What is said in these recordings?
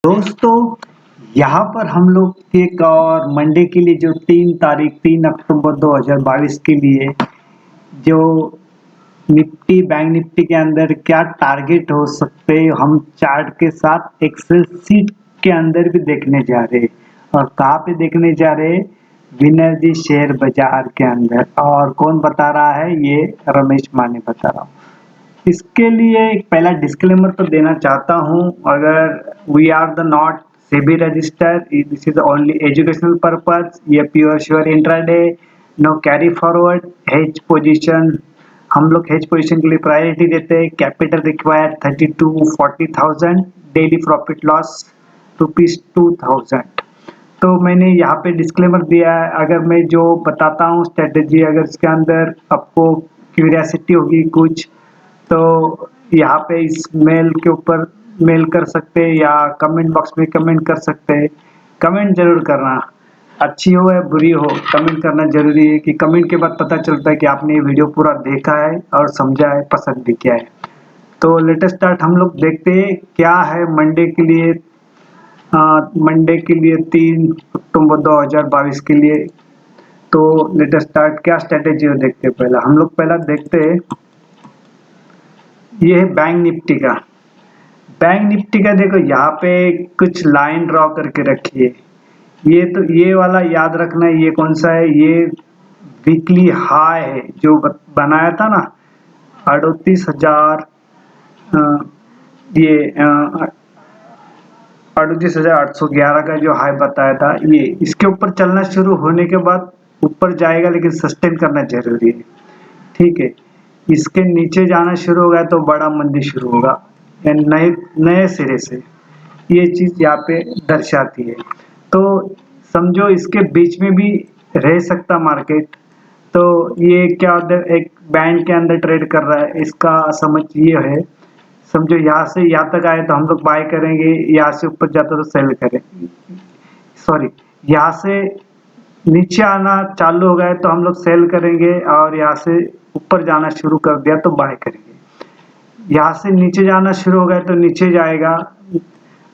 दोस्तों, यहाँ पर हम लोग एक और मंडे के लिए जो 3 अक्टूबर 2022 के लिए जो निफ्टी बैंक निफ्टी के अंदर क्या टारगेट हो सकते हैं, हम चार्ट के साथ एक्सेल सीट के अंदर भी देखने जा रहे हैं। और कहाँ पे देखने जा रहे हैं? विनर्जी शेयर बाजार के अंदर। और कौन बता रहा है? ये रमेश माने बता रहा हूँ। इसके लिए एक पहला डिस्क्लेमर तो देना चाहता हूँ। अगर we are the not SEBI register, this is only educational purpose. ये pure sure intraday, no carry forward, hedge position. हम लोग हेज पोजीशन के लिए प्रायोरिटी देते हैं। Capital required 30 to 40,000, daily profit loss ₹2000। तो मैंने यहाँ पे डिस्क्लेमर दिया है। अगर मैं जो बताता हूँ स्ट्रेटेजी, अगर इसके अंदर आपको क्यूरियोसिटी होगी कुछ, तो यहाँ पे इस मेल के ऊपर मेल कर सकते हैं या कमेंट बॉक्स में कमेंट कर सकते हैं। कमेंट जरूर करना, अच्छी हो या बुरी हो, कमेंट करना जरूरी है कि कमेंट के बाद पता चलता है कि आपने ये वीडियो पूरा देखा है और समझा है, पसंद भी किया है। तो लेटेस्ट स्टार्ट हम लोग देखते हैं क्या है मंडे के लिए। मंडे के लिए 3 अक्टूबर 2022 के लिए। तो लेटेस्ट स्टार्ट क्या स्ट्रेटेजी हो देखते हैं। पहला हम लोग देखते हैं, ये है बैंक निफ्टी का। बैंक निफ्टी का देखो, यहाँ पे कुछ लाइन ड्रॉ करके रखिए। ये वाला याद रखना है। ये कौन सा है? ये वीकली हाई है जो बनाया था ना, 38,000, ये 38,811 का जो हाई बताया था। ये इसके ऊपर चलना शुरू होने के बाद ऊपर जाएगा, लेकिन सस्टेन करना जरूरी है। ठीक है, इसके नीचे जाना शुरू हो गया तो बड़ा मंदी शुरू होगा, नए नए सिरे से। ये चीज यहाँ पे दर्शाती है। तो समझो इसके बीच में भी रह सकता मार्केट। तो ये क्या होता है, एक बैंड के अंदर ट्रेड कर रहा है। इसका समझ ये है, समझो यहाँ से यहाँ तक आए तो हम लोग बाय करेंगे, यहाँ से ऊपर जाता तो सेल करेंगे। सॉरी, यहाँ से नीचे आना चालू हो गया तो हम लोग सेल करेंगे, और यहाँ से ऊपर जाना शुरू कर दिया तो बाय करेंगे। यहाँ से नीचे जाना शुरू हो गया तो नीचे जाएगा,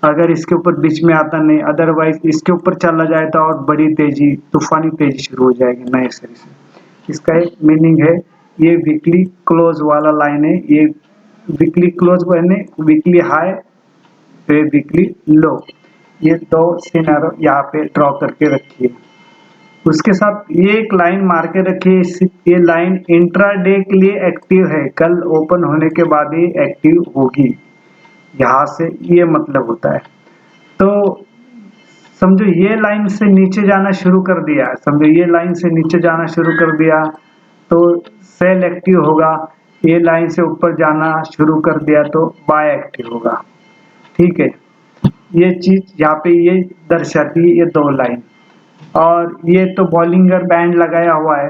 अगर इसके ऊपर बीच में आता नहीं। अदरवाइज इसके ऊपर चला जाए तो और बड़ी तेजी, तूफानी तेजी शुरू हो जाएगी नए सिरे से। इसका एक मीनिंग है, ये वीकली क्लोज वाला लाइन है। ये वीकली क्लोज बने, वीकली हाई फिर वीकली लो। ये दो सिनेरियो यहाँ पे ड्रॉ करके रखिए। उसके साथ ये एक लाइन मार के रखिए। ये लाइन इंट्राडे के लिए एक्टिव है, कल ओपन होने के बाद ही एक्टिव होगी। यहाँ से ये मतलब होता है। तो समझो ये लाइन से नीचे जाना शुरू कर दिया, समझो ये लाइन से नीचे जाना शुरू कर दिया तो सेल एक्टिव होगा। ये लाइन से ऊपर जाना शुरू कर दिया तो बाय एक्टिव होगा। ठीक है, ये चीज यहाँ पे ये दर्शाती है, ये दो लाइन। और ये तो बॉलिंगर बैंड लगाया हुआ है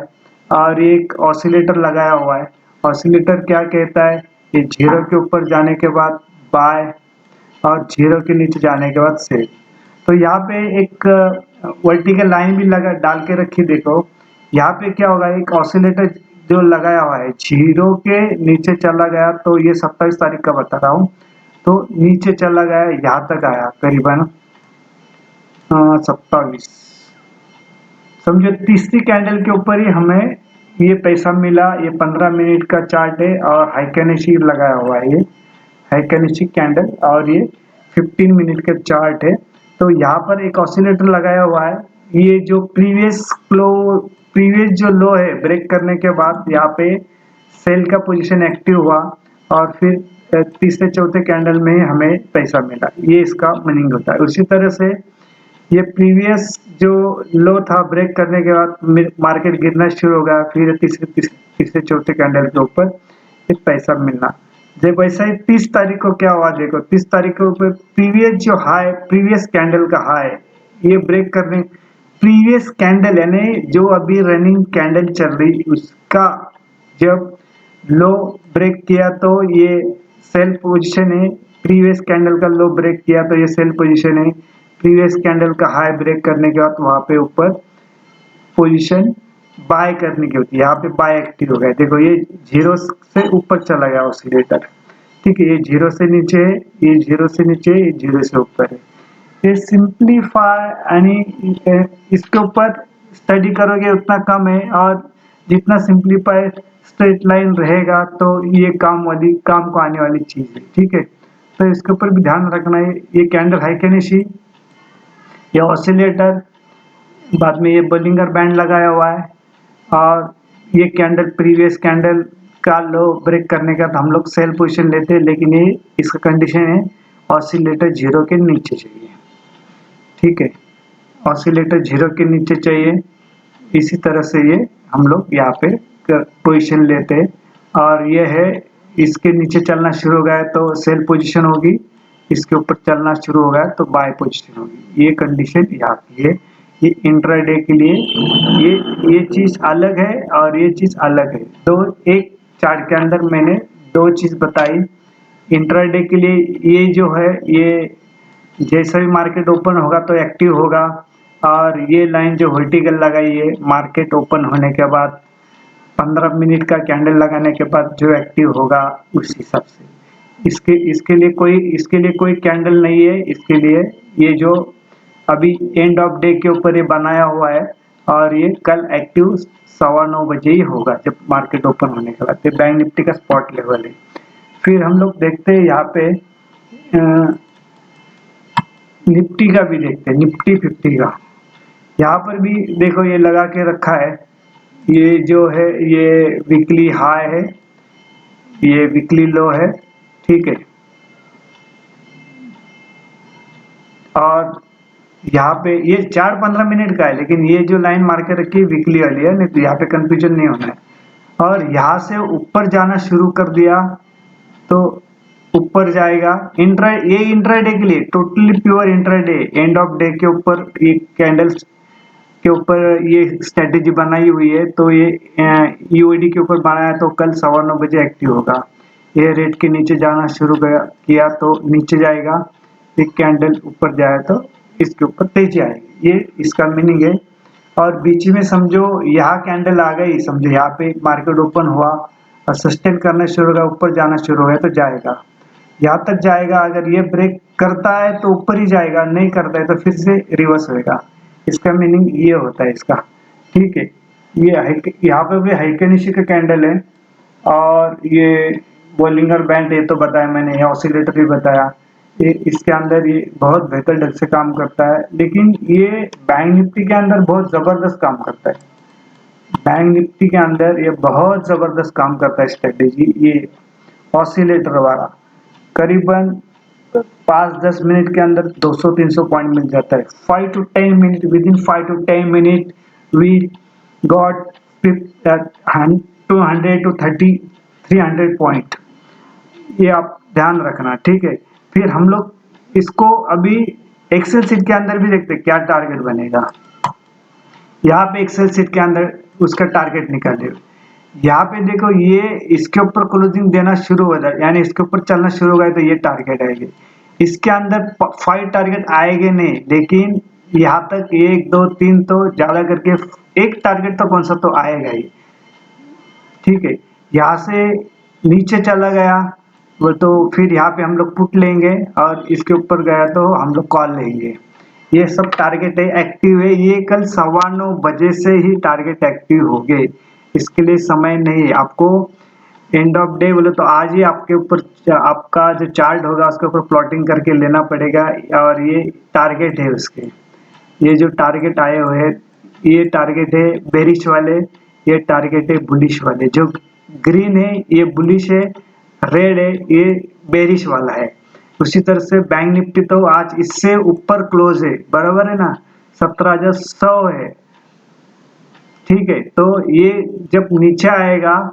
और एक ऑसिलेटर लगाया हुआ है। ऑसिलेटर क्या कहता है? ये जीरो के ऊपर जाने के बाद बाय, और जीरो के नीचे जाने के बाद सेल। तो यहाँ पे एक वर्टिकल लाइन भी लगा डाल के रखी। देखो यहाँ पे क्या होगा, एक ऑसिलेटर जो लगाया हुआ है जीरो के नीचे चला गया, तो ये 27 तारीख का बता रहा हूँ। तो नीचे चला गया, यहाँ तक आया करीबन 27। समझो तीसरी कैंडल के ऊपर ही हमें ये पैसा मिला। ये 15 मिनट का चार्ट है और हाइकेनेसी लगाया हुआ है, ये हाइकेनेसी कैंडल, और ये 15 मिनट का चार्ट है। तो यहाँ पर एक ऑसिलेटर लगाया हुआ है। ये जो प्रीवियस जो लो है ब्रेक करने के बाद यहाँ पे सेल का पोजीशन एक्टिव हुआ, और फिर तीसरे चौथे कैंडल में हमें पैसा मिला। ये इसका मीनिंग होता है। उसी तरह से ये प्रीवियस जो लो था ब्रेक करने के बाद मार्केट गिरना शुरू हो गया, फिर तीसरे चौथे कैंडल के ऊपर एक पैसा मिलना। जब वैसा ही 30 तारीख को क्या हुआ, देखो 30 तारीख के ऊपर प्रीवियस जो हाई, प्रीवियस कैंडल का हाई ये ब्रेक करने, प्रीवियस कैंडल यानी जो अभी रनिंग कैंडल चल रही उसका जब लो ब्रेक किया तो ये सेल पोजीशन है। प्रीवियस कैंडल का लो ब्रेक किया तो ये सेल पोजीशन है। प्रीवियस कैंडल का हाई ब्रेक करने के बाद वहां पे ऊपर पोजीशन बाय करने की होती है। यहाँ पे बाय एक्टिव हो गया। देखो ये जीरो से ऊपर चला गया ऑसिलेटर। ठीक है, ये जीरो से नीचे है, ये जीरो से नीचे, ये जीरो से ऊपर है। ये सिंप्लीफाई यानी इसके ऊपर स्टडी करोगे उतना कम है, और जितना सिंप्लीफाई स्ट्रेट लाइन रहेगा तो ये काम को आने वाली चीज है। ठीक है, तो इसके ऊपर भी ध्यान रखना है। ये कैंडल हाइकेनेसी, ये ऑसिलेटर, बाद में ये बोलिंगर बैंड लगाया हुआ है, और ये कैंडल प्रीवियस कैंडल का लो ब्रेक करने का तो हम लोग सेल पोजीशन लेते हैं, लेकिन ये इसका कंडीशन है ऑसिलेटर जीरो के नीचे चाहिए। ठीक है, ऑसिलेटर जीरो के नीचे चाहिए। इसी तरह से ये हम लोग यहाँ पे पोजीशन लेते हैं, और ये है इसके नीचे चलना शुरू हो गया तो सेल पोजीशन होगी, इसके ऊपर चलना शुरू हो गया तो बाय पोजीशन होगी। ये कंडीशन यहाँ की है। ये इंट्राडे के लिए ये चीज अलग है और ये चीज अलग है। तो एक चार्ट के अंदर मैंने दो चीज बताई। इंट्राडे के लिए ये जो है, ये जैसे भी मार्केट ओपन होगा तो एक्टिव होगा, और ये लाइन जो वर्टिकल लगाई है मार्केट ओपन होने के बाद 15 मिनट का कैंडल लगाने के बाद जो एक्टिव होगा उस हिसाब से। इसके लिए कोई कैंडल नहीं है। इसके लिए ये जो अभी एंड ऑफ डे के ऊपर ये बनाया हुआ है, और ये कल एक्टिव 9:15 बजे ही होगा जब मार्केट ओपन होने के बाद। ये बैंक निफ्टी का स्पॉट लेवल है। फिर हम लोग देखते हैं यहाँ पे निफ्टी का भी देखते हैं, निफ्टी 50 का। यहाँ पर भी देखो ये लगा के रखा है। ये जो है ये वीकली हाई है, ये वीकली लो है। ठीक है, और यहाँ पे ये 4-15 मिनट का है, लेकिन ये जो लाइन मार के रखी है वीकली वाली है, नहीं तो यहाँ पे कंफ्यूजन नहीं होना है। और यहाँ से ऊपर जाना शुरू कर दिया तो ऊपर जाएगा। ये इंट्राडे के लिए totally pure intraday, end of day के ऊपर ये कैंडल्स के ऊपर ये स्ट्रेटेजी बनाई हुई है। तो ये यूओडी के ऊपर बनाया तो कल 9:15 बजे एक्टिव होगा। ये रेट के नीचे जाना शुरू किया तो नीचे जाएगा, एक कैंडल ऊपर जाए तो इसके ऊपर तेजी आएगी। ये इसका मीनिंग है। और बीच में समझो यहाँ कैंडल आ गई, समझो यहाँ पे मार्केट ओपन हुआ और सस्टेन करना शुरू होगा, ऊपर जाना शुरू हो गया तो जाएगा, यहाँ तक जाएगा। अगर ये ब्रेक करता है तो ऊपर ही जाएगा, नहीं करता है तो फिर से रिवर्स होएगा। इसका मीनिंग ये होता है इसका। ठीक है, ये यहाँ पे भी हाइकेनेसी का कैंडल है, और ये बोलिंगर बैंड ये तो बताया मैंने, ये ऑसिलेटर भी बताया। ये इसके अंदर ये बहुत बेहतर ढंग से काम करता है, लेकिन ये बैंक निफ्टी के अंदर बहुत जबरदस्त काम करता है। बैंक निफ्टी के अंदर ये बहुत जबरदस्त काम करता है स्ट्रेटेजी, ये ऑसिलेटर वाला। करीबन 5-10 मिनट के अंदर 200-300 पॉइंट मिल जाता है। 5 to 10 minute, within 5 to 10 minute we got 200 to 300 point. ये आप ध्यान रखना। ठीक है, फिर हम लोग इसको अभी एक्सेल सीट के अंदर भी देखते हैं क्या टारगेट बनेगा। यहाँ पे एक्सेल सीट के अंदर उसका टारगेट निकाले। यहाँ पे देखो ये इसके ऊपर क्लोजिंग देना शुरू हो जाए, यानी इसके ऊपर चलना शुरू हो गया तो ये टारगेट आएगी। इसके अंदर 5 टारगेट आएंगे नहीं, लेकिन यहाँ तक 1 2 3 तो ज्यादा करके एक टारगेट तो कौन सा तो आएगा ही। ठीक है, यहाँ से नीचे चला गया वो तो फिर यहाँ पे हम लोग पुट लेंगे, और इसके ऊपर गया तो हम लोग कॉल लेंगे। ये सब टारगेट है, एक्टिव है। ये कल 9:15 बजे से ही टारगेट एक्टिव हो गए। इसके लिए समय नहीं है आपको। एंड ऑफ डे बोले तो आज ही आपके ऊपर आपका जो चार्ट होगा उसके ऊपर प्लॉटिंग करके लेना पड़ेगा, और ये टारगेट है उसके। ये जो टारगेट आए हुए हैं ये टारगेट है बेरिश वाले, ये टारगेट है बुलिश वाले। जो ग्रीन है ये बुलिश है, रेड है ये बेरिश वाला है। उसी तरह से बैंक निफ्टी तो आज इससे ऊपर क्लोज है, बराबर है ना, 17,100 है। ठीक है, तो ये जब नीचे आएगा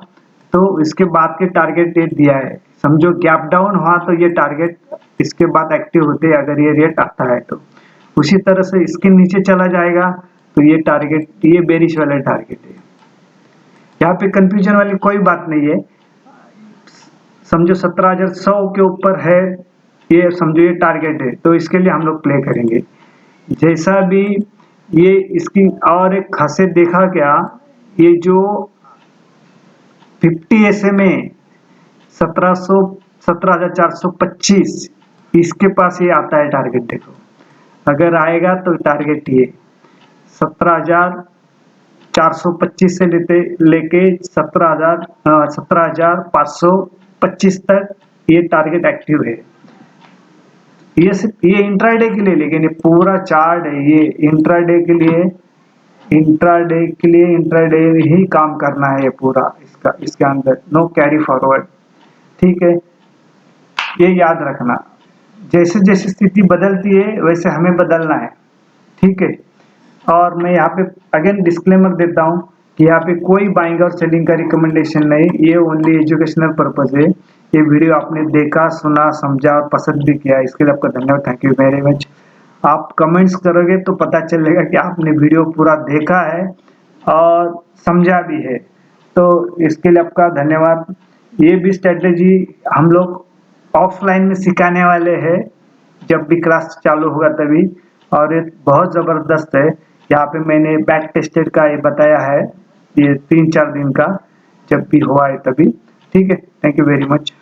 तो इसके बाद के टारगेट डेट दिया है। समझो गैप डाउन हुआ तो ये टारगेट इसके बाद एक्टिव होते हैं अगर ये रेट आता है तो। उसी तरह से इसके नीचे चला जाएगा तो ये टारगेट, ये बेरिश वाला टारगेट है। यहाँ पे कंफ्यूजन वाली कोई बात नहीं है। समझो 17,100 के ऊपर है, ये समझो ये टारगेट है, तो इसके लिए हम लोग प्ले करेंगे। जैसा भी ये इसकी और एक खासियत देखा क्या, ये जो 50 SMA 17,425 इसके पास ये आता है टारगेट। देखो अगर आएगा तो टारगेट ये 17,425 से लेके 17,525 तक ये टारगेट एक्टिव है। ये सिर्फ ये इंट्राडे के लिए, लेकिन ये पूरा चार्ट है ये इंट्राडे के लिए, इंट्राडे ही काम करना है ये पूरा, इसके अंदर नो कैरी फॉरवर्ड। ठीक है, ये याद रखना, जैसे जैसे स्थिति बदलती है वैसे हमें बदलना है। ठीक है, और मैं यहाँ पे अगेन डिस्क्लेमर देता हूँ कि यहाँ पे कोई बाइंग और सेलिंग का रिकमेंडेशन नहीं, ये ओनली एजुकेशनल पर्पज है। ये वीडियो आपने देखा, सुना, समझा और पसंद भी किया, इसके लिए आपका धन्यवाद। Thank you very much. आप कमेंट्स करोगे तो पता चलेगा कि आपने वीडियो पूरा देखा है और समझा भी है, तो इसके लिए आपका धन्यवाद। ये भी स्ट्रेटेजी हम लोग ऑफलाइन में सिखाने वाले हैं, जब भी क्लास चालू होगा तभी, और ये बहुत ज़बरदस्त है। यहाँ पे मैंने बैक टेस्टेड का ये बताया है, ये 3-4 दिन का, जब भी हुआ है तभी। ठीक है, थैंक यू वेरी मच।